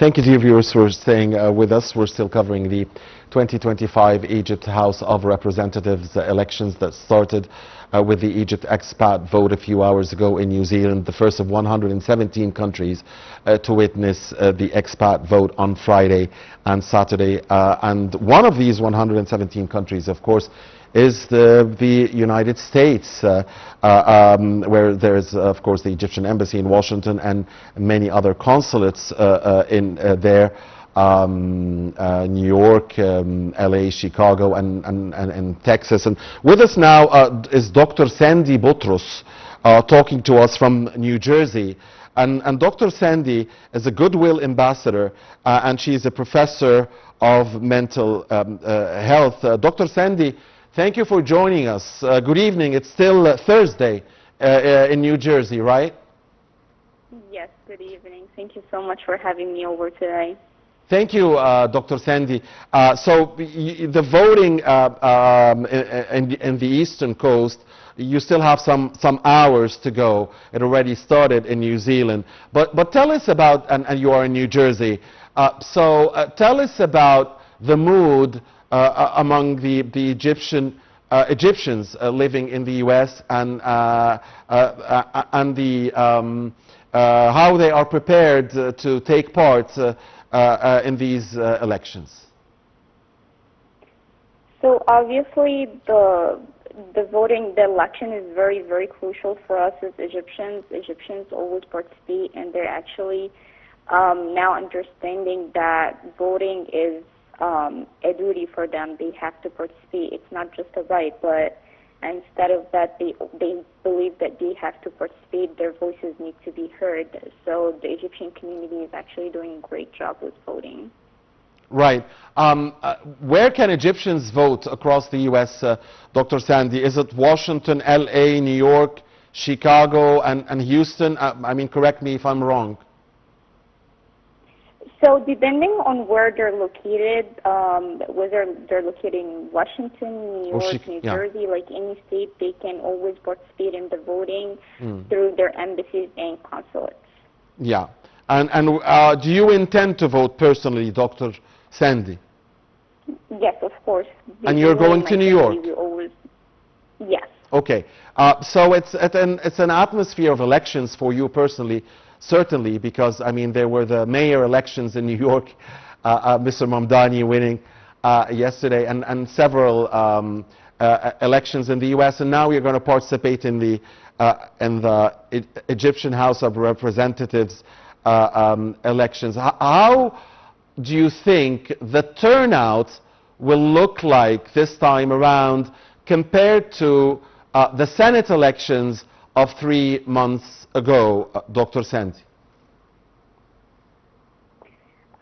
Thank you, dear viewers, for staying with us. We're still covering the 2025 Egypt House of Representatives elections that started with the Egypt expat vote a few hours ago in New Zealand, the first of 117 countries to witness the expat vote on Friday and Saturday. And one of these 117 countries, of course, is the United States, where there's, of course, the Egyptian embassy in Washington and many other consulates in there, New York, LA, Chicago, and Texas. And with us now is Dr. Sandy Botros, talking to us from New Jersey. And Dr. Sandy is a Goodwill Ambassador, and she's a professor of mental health. Dr. Sandy, thank you for joining us. Good evening. It's still Thursday in New Jersey, right? Yes, good evening. Thank you so much for having me over today. Thank you, Dr. Sandy. So the voting in the Eastern Coast, you still have some hours to go. It already started in New Zealand. But tell us about, and you are in New Jersey, tell us about the mood among the Egyptians living in the U.S. and how they are prepared to take part in these elections. So obviously the election is very, very crucial for us as Egyptians. Egyptians always participate, and they're actually now understanding that voting is a duty for them. They have to participate. It's not just a right, but instead of that, they believe that they have to participate. Their voices need to be heard. So the Egyptian community is actually doing a great job with voting. Right. Where can Egyptians vote across the U.S., Dr. Sandy? Is it Washington, L.A., New York, Chicago, and Houston? I mean, correct me if I'm wrong. So depending on where they're located, whether they're located in Washington, New York, New Jersey, like any state, they can always participate in the voting through their embassies and consulates. Yeah. And do you intend to vote personally, Dr. Sandy? Yes, of course. And you're going to New York? Yes. Okay. So it's an atmosphere of elections for you personally. Certainly, because, I mean, there were the mayor elections in New York, Mr. Mamdani winning yesterday, and several elections in the U.S., and now you're going to participate in the Egyptian House of Representatives elections. How do you think the turnout will look like this time around compared to the Senate elections of 3 months ago, Dr. Sandy?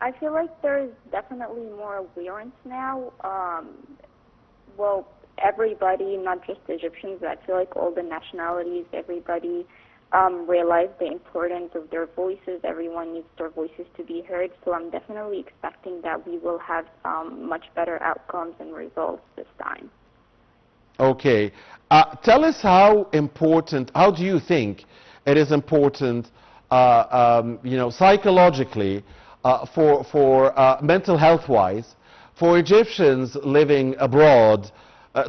I feel like there's definitely more awareness now. Well, everybody, not just Egyptians, I feel like all the nationalities, everybody realized the importance of their voices. Everyone needs their voices to be heard. So I'm definitely expecting that we will have much better outcomes and results this time. Okay. Tell us how do you think it is important, psychologically, for mental health-wise, for Egyptians living abroad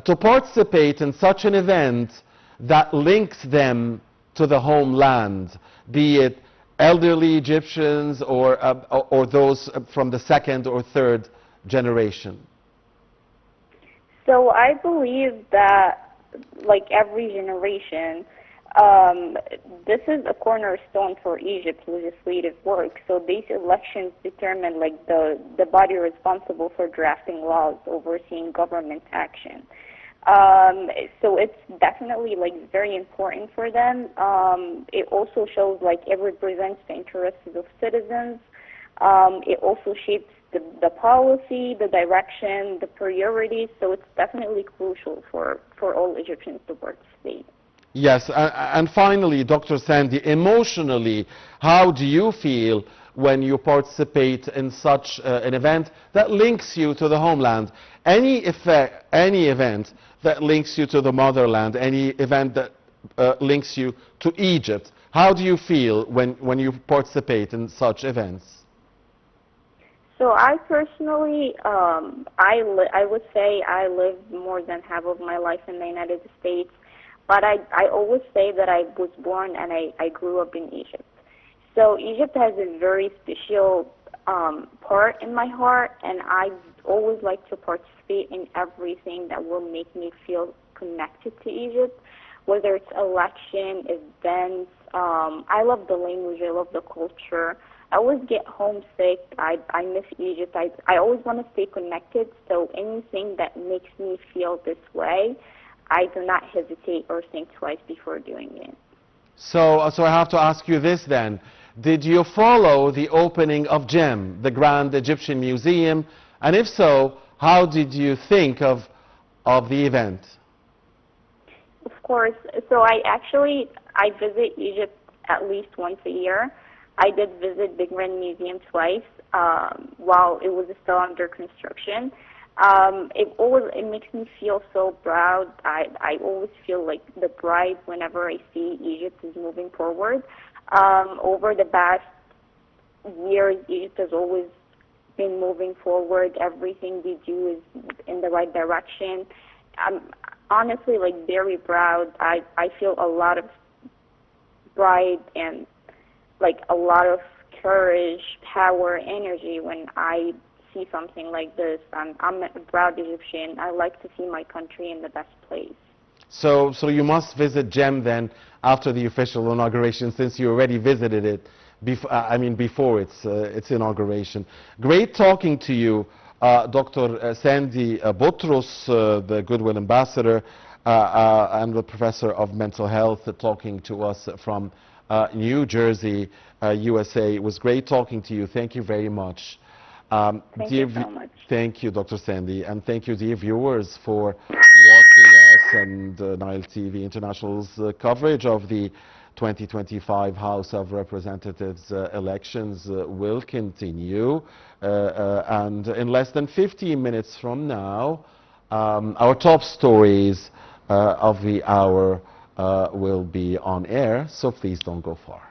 to participate in such an event that links them to the homeland, be it elderly Egyptians or those from the second or third generation? So I believe that, like every generation, this is a cornerstone for Egypt's legislative work. So these elections determine like the body responsible for drafting laws, overseeing government action. So it's definitely like very important for them. It also shows like it represents the interests of citizens. It also shapes the policy, the direction, the priorities. So it's definitely crucial for all Egyptians to participate. Yes, and finally, Dr. Sandy, emotionally, how do you feel when you participate in such an event that links you to the homeland? Any event that links you to the motherland, any event that links you to Egypt, how do you feel when you participate in such events? So I personally, I would say I lived more than half of my life in the United States, but I always say that I was born and I grew up in Egypt. So Egypt has a very special part in my heart, and I always like to participate in everything that will make me feel connected to Egypt, whether it's election, events. I love the language, I love the culture. I always get homesick. I miss Egypt. I always want to stay connected. So anything that makes me feel this way, I do not hesitate or think twice before doing it. So I have to ask you this then. Did you follow the opening of GEM, the Grand Egyptian Museum? And if so, how did you think of the event? Of course. So I visit Egypt at least once a year. I did visit the Grand Museum twice while it was still under construction. It makes me feel so proud. I always feel like the pride whenever I see Egypt is moving forward. Over the past years, Egypt has always been moving forward. Everything we do is in the right direction. I'm honestly like very proud. I feel a lot of pride and like a lot of courage, power, energy when I see something like this. I'm a proud Egyptian. I like to see my country in the best place. So you must visit GEM then after the official inauguration, since you already visited it before its inauguration. Great talking to you, Dr. Sandy Botros, the Goodwill Ambassador and the Professor of Mental Health, talking to us from New Jersey, USA. It was great talking to you. Thank you very much. Thank you so much. Thank you, Dr. Sandy, and thank you, dear viewers, for watching us and Nile TV International's coverage of the 2025 House of Representatives elections will continue. And in less than 15 minutes from now, our top stories of the hour will be on air, so please don't go far.